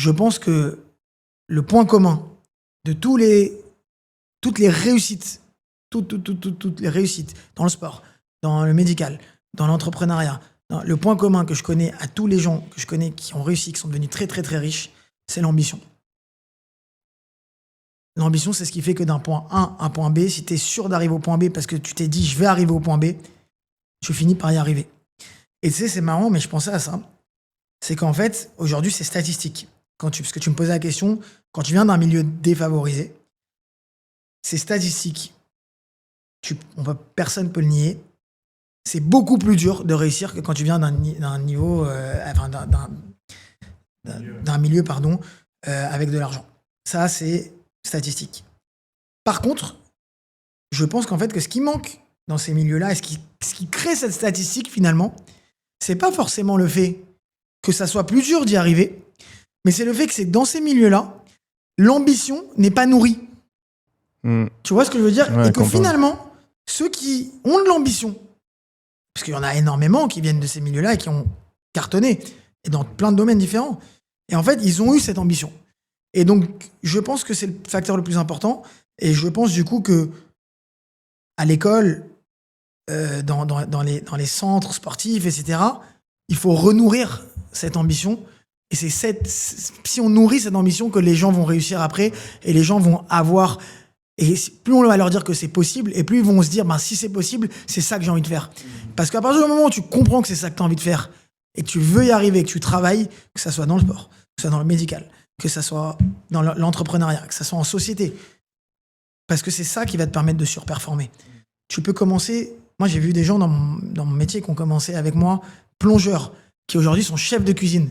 je pense que le point commun de toutes les réussites, toutes les réussites dans le sport, dans le médical, dans l'entrepreneuriat, le point commun que je connais à tous les gens que je connais qui ont réussi, qui sont devenus très très très riches, c'est l'ambition. L'ambition, c'est ce qui fait que d'un point A à un point B, si tu es sûr d'arriver au point B parce que tu t'es dit je vais arriver au point B, tu finis par y arriver. Et tu sais, c'est marrant, mais je pensais à ça. C'est qu'en fait, aujourd'hui, c'est statistique. Parce que tu me posais la question, quand tu viens d'un milieu défavorisé, c'est statistique. Personne ne peut le nier. C'est beaucoup plus dur de réussir que quand tu viens d'un niveau, d'un milieu, avec de l'argent. Ça, c'est statistique. Par contre, je pense qu'en fait, que ce qui manque dans ces milieux-là, et ce qui crée cette statistique, finalement, c'est pas forcément le fait que ça soit plus dur d'y arriver, mais c'est le fait que c'est dans ces milieux-là, l'ambition n'est pas nourrie. Tu vois ce que je veux dire? Ouais, et que finalement, ceux qui ont de l'ambition, parce qu'il y en a énormément qui viennent de ces milieux-là et qui ont cartonné, et dans plein de domaines différents, et en fait, ils ont eu cette ambition. Et donc, je pense que c'est le facteur le plus important, et je pense du coup que à l'école, dans les centres sportifs, etc., il faut renourrir cette ambition. Et c'est si on nourrit cette ambition que les gens vont réussir après et les gens vont avoir. Et plus on va leur dire que c'est possible, et plus ils vont se dire si c'est possible, c'est ça que j'ai envie de faire. Parce qu'à partir du moment où tu comprends que c'est ça que tu as envie de faire et que tu veux y arriver, que tu travailles, que ça soit dans le sport, que ce soit dans le médical, que ça soit dans l'entrepreneuriat, que ça soit en société, parce que c'est ça qui va te permettre de surperformer. Tu peux commencer. Moi, j'ai vu des gens dans mon métier qui ont commencé avec moi, plongeurs, qui aujourd'hui sont chefs de cuisine.